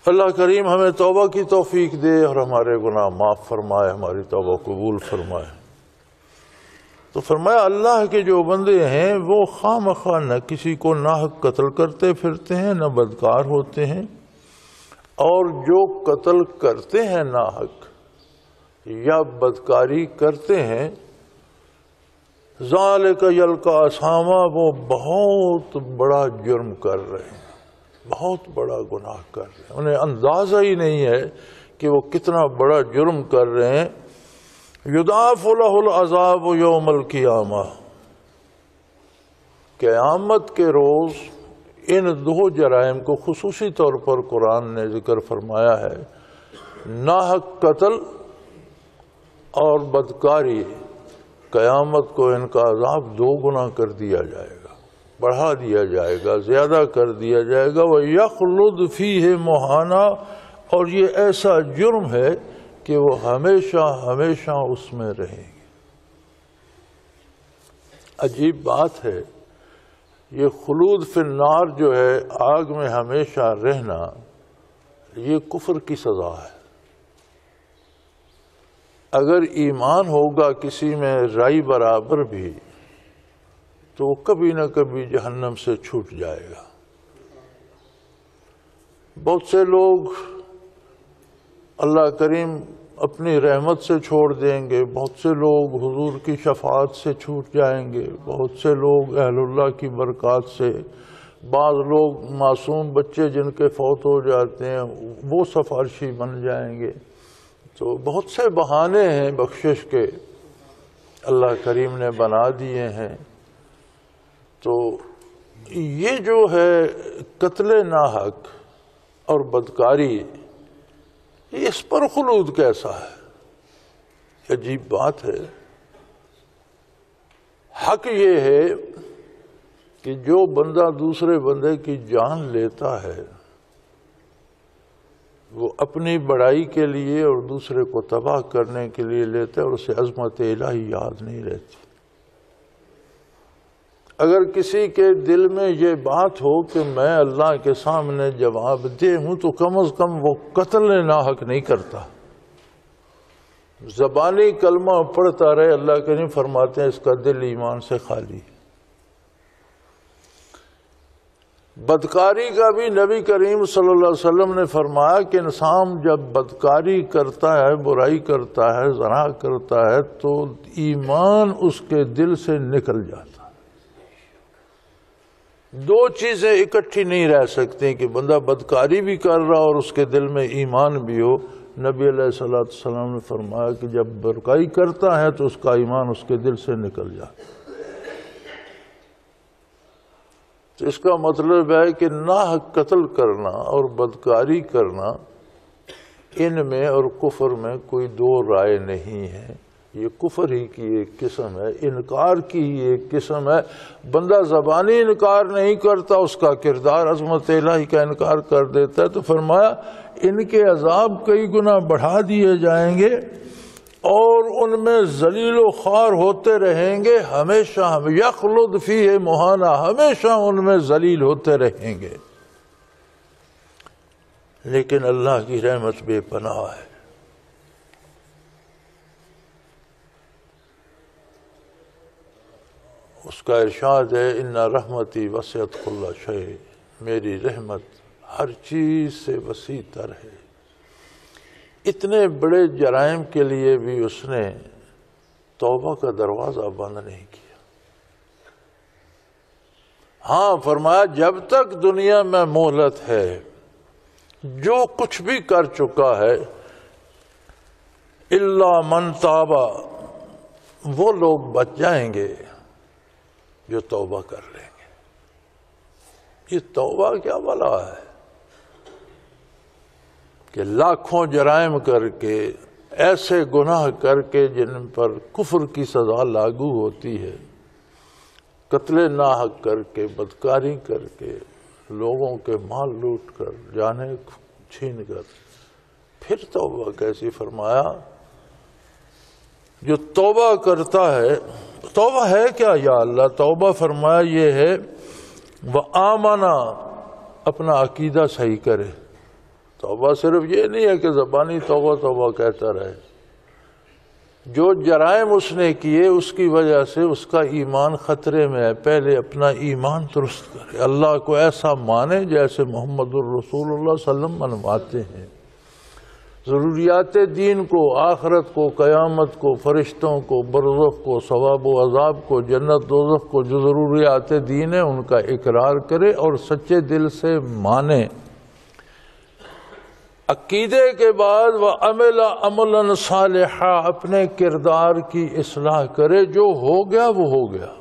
اللہ کریم ہمیں توبہ کی توفیق دے اور ہمارے گناہ معاف فرمائے، ہماری توبہ قبول فرمائے۔ تو فرمایا اللہ کے جو بندے ہیں وہ خواہ مخواہ نہ کسی کو ناحق قتل کرتے پھرتے ہیں، نہ بدکار ہوتے ہیں، اور جو قتل کرتے ہیں ناحق یا بدکاری کرتے ہیں، ذالک یلقا اثاما، وہ بہت بڑا جرم کر رہے ہیں، بہت بڑا گناہ کر رہے ہیں، انہیں اندازہ ہی نہیں ہے کہ وہ کتنا بڑا جرم کر رہے ہیں۔ یضاعف لہ العذاب یوم القیامہ، قیامت کے روز ان دو جرائم کو خصوصی طور پر قرآن نے ذکر فرمایا ہے، ناحق قتل اور بدکاری، قیامت کو ان کا عذاب دو گنا کر دیا جائے گا، بڑھا دیا جائے گا، زیادہ کر دیا جائے گا۔ وَيَخْلُدْ فِيهِ مُهَانًا، اور یہ ایسا جرم ہے کہ وہ ہمیشہ ہمیشہ اس میں رہیں گے۔ عجیب بات ہے، یہ خلود فی النار جو ہے، آگ میں ہمیشہ رہنا، یہ کفر کی سزا ہے۔ اگر ایمان ہوگا کسی میں رائی برابر بھی تو وہ کبھی نہ کبھی جہنم سے چھوٹ جائے گا۔ بہت سے لوگ اللہ کریم اپنی رحمت سے چھوڑ دیں گے، بہت سے لوگ حضور کی شفاعت سے چھوٹ جائیں گے، بہت سے لوگ اہل اللہ کی برکات سے، بعض لوگ معصوم بچے جن کے فوت ہو جاتے ہیں وہ سفارشی بن جائیں گے۔ تو بہت سے بہانے ہیں بخشش کے اللہ کریم نے بنا دیے ہیں۔ تو یہ جو ہے قتل ناحق اور بدکاری، اس پر خلود کیسا ہے؟ عجیب بات ہے۔ حق یہ ہے کہ جو بندہ دوسرے بندے کی جان لیتا ہے وہ اپنی بڑائی کے لیے اور دوسرے کو تباہ کرنے کے لیے لیتا ہے، اور اسے عظمت الہی یاد نہیں رہتی۔ اگر کسی کے دل میں یہ بات ہو کہ میں اللہ کے سامنے جواب دہ ہوں تو کم از کم وہ قتل ناحق نہیں کرتا، زبانی کلمہ پڑھتا رہے۔ اللہ کریم فرماتے ہیں اس کا دل ایمان سے خالی۔ بدکاری کا بھی نبی کریم صلی اللہ علیہ وسلم نے فرمایا کہ انسان جب بدکاری کرتا ہے، برائی کرتا ہے، زنا کرتا ہے تو ایمان اس کے دل سے نکل جاتا ہے۔ دو چیزیں اکٹھی نہیں رہ سکتی کہ بندہ بدکاری بھی کر رہا اور اس کے دل میں ایمان بھی ہو۔ نبی علیہ السلام نے فرمایا کہ جب برائی کرتا ہے تو اس کا ایمان اس کے دل سے نکل جاتا ہے۔ تو اس کا مطلب ہے کہ ناحق قتل کرنا اور بدکاری کرنا، ان میں اور کفر میں کوئی دو رائے نہیں ہے۔ یہ کفر ہی کی ایک قسم ہے، انکار کی ہی ایک قسم ہے۔ بندہ زبانی انکار نہیں کرتا، اس کا کردار عظمت الہی کا انکار کر دیتا ہے۔ تو فرمایا ان کے عذاب کئی گنا بڑھا دیے جائیں گے اور ان میں ذلیل و خوار ہوتے رہیں گے، ہمیشہ یخلد فیہ مہانا، ہمیشہ ان میں ذلیل ہوتے رہیں گے۔ لیکن اللہ کی رحمت بے پناہ ہے۔ اس کا ارشاد ہے ان رحمتی وسعت کل شیء، میری رحمت ہر چیز سے وسیع تر ہے۔ اتنے بڑے جرائم کے لیے بھی اس نے توبہ کا دروازہ بند نہیں کیا۔ ہاں فرمایا جب تک دنیا میں مہلت ہے، جو کچھ بھی کر چکا ہے، الا من تاب، وہ لوگ بچ جائیں گے جو توبہ کر لیں گے۔ یہ توبہ کیا بلا ہے کہ لاکھوں جرائم کر کے، ایسے گناہ کر کے جن پر کفر کی سزا لاگو ہوتی ہے، قتل ناحق کر کے، بدکاری کر کے، لوگوں کے مال لوٹ کر، جانیں چھین کر، پھر توبہ کیسی؟ فرمایا جو توبہ کرتا ہے، توبہ ہے کیا یا اللہ؟ توبہ فرمایا یہ ہے وَآمَنَ، اپنا عقیدہ صحیح کرے، توبہ صرف یہ نہیں ہے کہ زبانی توبہ توبہ کہتا رہے، جو جرائم اس نے کیے اس کی وجہ سے اس کا ایمان خطرے میں ہے، پہلے اپنا ایمان درست کرے، اللہ کو ایسا مانے جیسے محمد الرسول اللہ صلی اللہ علیہ وسلم منواتے ہیں، ضروریات دین کو، آخرت کو، قیامت کو، فرشتوں کو، برزخ کو، ثواب و عذاب کو، جنت دوزخ کو، جو ضروریات دین ہیں ان کا اقرار کرے اور سچے دل سے مانے۔ عقیدے کے بعد وَعَمِلَ عَمَلًا صَالِحًا، اپنے کردار کی اصلاح کرے، جو ہو گیا وہ ہو گیا،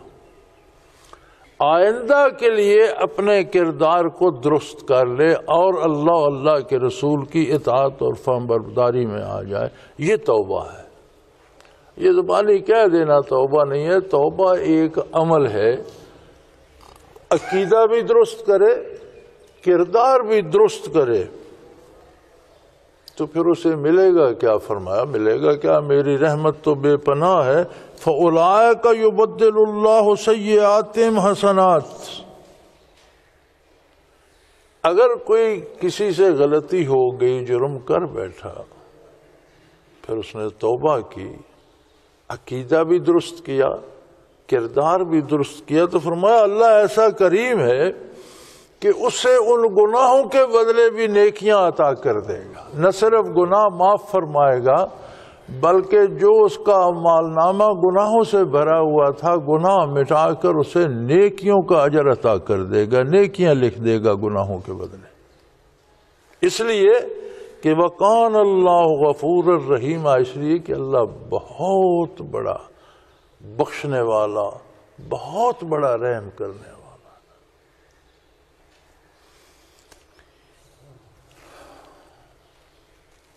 آئندہ کے لیے اپنے کردار کو درست کر لے اور اللہ کے رسول کی اطاعت اور فرمانبرداری میں آ جائے، یہ توبہ ہے۔ یہ زبانی کہہ دینا توبہ نہیں ہے، توبہ ایک عمل ہے، عقیدہ بھی درست کرے، کردار بھی درست کرے، تو پھر اسے ملے گا کیا؟ فرمایا ملے گا کیا؟ میری رحمت تو بے پناہ ہے، فَأُولَئِكَ يُبَدِّلُ اللَّهُ سَيِّئَاتِهِمْ حَسَنَاتٍ۔ اگر کوئی کسی سے غلطی ہو گئی، جرم کر بیٹھا، پھر اس نے توبہ کی، عقیدہ بھی درست کیا، کردار بھی درست کیا، تو فرمایا اللہ ایسا کریم ہے کہ اسے ان گناہوں کے بدلے بھی نیکیاں عطا کر دے گا، نہ صرف گناہ معاف فرمائے گا بلکہ جو اس کا اعمال نامہ گناہوں سے بھرا ہوا تھا، گناہ مٹا کر اسے نیکیوں کا اجر عطا کر دے گا، نیکیاں لکھ دے گا گناہوں کے بدلے، اس لیے کہ وَقَانَ اللَّهُ غَفُورًا رَحِيمًا، اس لیے کہ اللہ بہت بڑا بخشنے والا، بہت بڑا رحم کرنے والا۔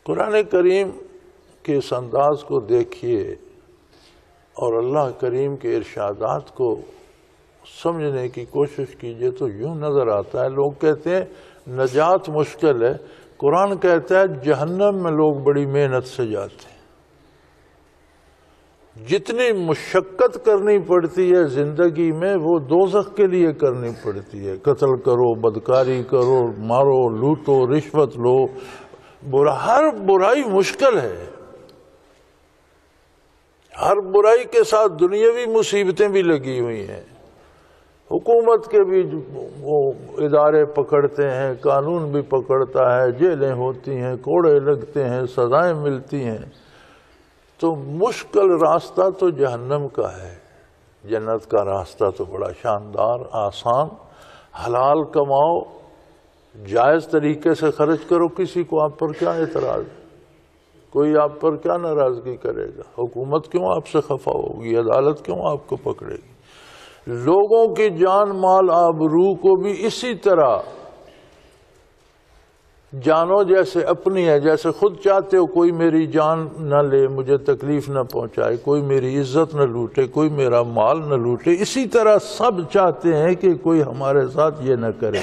قرآن کریم کے اس انداز کو دیکھیے اور اللہ کریم کے ارشادات کو سمجھنے کی کوشش کیجئے تو یوں نظر آتا ہے، لوگ کہتے ہیں نجات مشکل ہے، قرآن کہتا ہے جہنم میں لوگ بڑی محنت سے جاتے ہیں، جتنی مشقت کرنی پڑتی ہے زندگی میں وہ دوزخ کے لیے کرنی پڑتی ہے، قتل کرو، بدکاری کرو، مارو، لوٹو، رشوت لو، ہر برائی مشکل ہے، ہر برائی کے ساتھ دنیاوی مصیبتیں بھی لگی ہوئی ہیں، حکومت کے بھی وہ ادارے پکڑتے ہیں، قانون بھی پکڑتا ہے، جیلیں ہوتی ہیں، کوڑے لگتے ہیں، سزائیں ملتی ہیں، تو مشکل راستہ تو جہنم کا ہے، جنت کا راستہ تو بڑا شاندار، آسان، حلال کماؤ، جائز طریقے سے خرچ کرو، کسی کو آپ پر کیا اعتراض ہے؟ کوئی آپ پر کیا ناراضگی کرے گا؟ حکومت کیوں آپ سے خفا ہوگی؟ عدالت کیوں آپ کو پکڑے گی؟ لوگوں کی جان مال آبرو کو بھی اسی طرح جانو جیسے اپنی ہے، جیسے خود چاہتے ہو کوئی میری جان نہ لے، مجھے تکلیف نہ پہنچائے، کوئی میری عزت نہ لوٹے، کوئی میرا مال نہ لوٹے، اسی طرح سب چاہتے ہیں کہ کوئی ہمارے ساتھ یہ نہ کرے،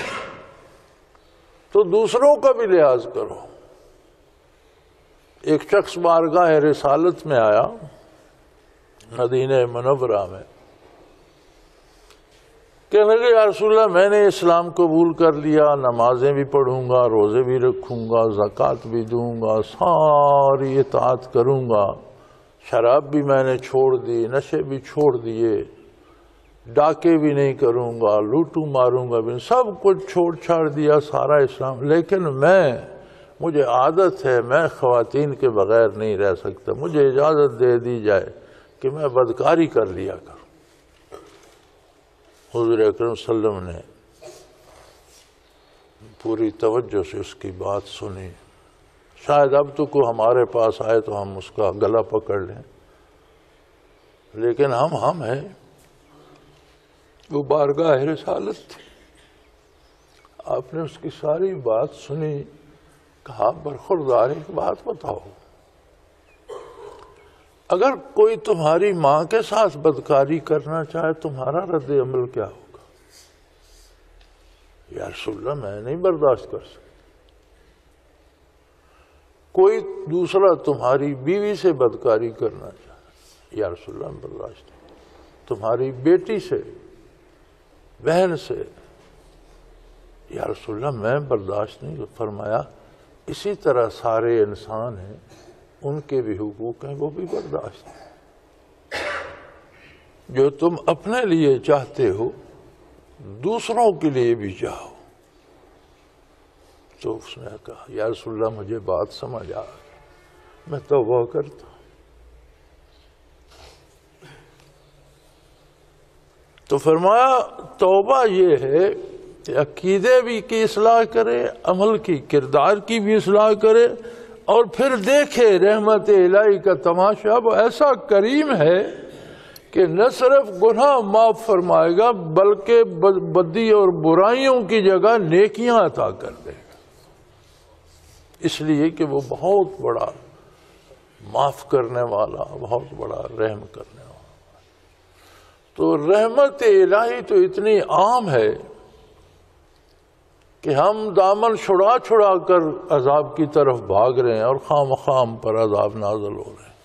تو دوسروں کا بھی لحاظ کرو۔ ایک شخص بارگاہ رسالت میں آیا مدینہ منورہ میں، کہنے لگے یا رسول اللہ میں نے اسلام قبول کر لیا، نمازیں بھی پڑھوں گا، روزے بھی رکھوں گا، زکوٰۃ بھی دوں گا، ساری اطاعت کروں گا، شراب بھی میں نے چھوڑ دی، نشے بھی چھوڑ دیے، ڈاکے بھی نہیں کروں گا، لوٹوں ماروں گا بھی، سب کچھ چھوڑ چھاڑ دیا سارا اسلام، لیکن مجھے عادت ہے، میں خواتین کے بغیر نہیں رہ سکتا، مجھے اجازت دے دی جائے کہ میں بدکاری کر لیا کروں۔ حضور اکرم صلی اللہ علیہ وسلم نے پوری توجہ سے اس کی بات سنی، شاید اب تو کوئی ہمارے پاس آئے تو ہم اس کا گلا پکڑ لیں، لیکن ہم ہیں، وہ بارگاہ رسالت تھی، آپ نے اس کی ساری بات سنی، کہا برخوردار ایک بات بتاؤ، اگر کوئی تمہاری ماں کے ساتھ بدکاری کرنا چاہے تمہارا رد عمل کیا ہوگا؟ یا رسول اللہ میں نہیں برداشت کر سکتا۔ کوئی دوسرا تمہاری بیوی سے بدکاری کرنا چاہے، یا رسول اللہ میں برداشت نہیں، تمہاری بیٹی سے، بہن سے، یا رسول اللہ میں برداشت نہیں۔ فرمایا اسی طرح سارے انسان ہیں، ان کے بھی حقوق ہیں، وہ بھی برداشت ہیں۔ جو تم اپنے لیے چاہتے ہو دوسروں کے لیے بھی چاہو۔ تو اس نے کہا یا رسول اللہ مجھے بات سمجھ آ گئی، میں توبہ کرتا ہوں۔ تو فرمایا توبہ یہ ہے کہ عقیدے بھی کی اصلاح کرے، عمل کی، کردار کی بھی اصلاح کرے، اور پھر دیکھے رحمت الہی کا تماشا۔ وہ ایسا کریم ہے کہ نہ صرف گناہ معاف فرمائے گا بلکہ بدی اور برائیوں کی جگہ نیکیاں عطا کر دے گا، اس لیے کہ وہ بہت بڑا معاف کرنے والا، بہت بڑا رحم کرنے والا۔ تو رحمت الہی تو اتنی عام ہے کہ ہم دامن چھڑا چھڑا کر عذاب کی طرف بھاگ رہے ہیں اور خام خام پر عذاب نازل ہو رہے ہیں۔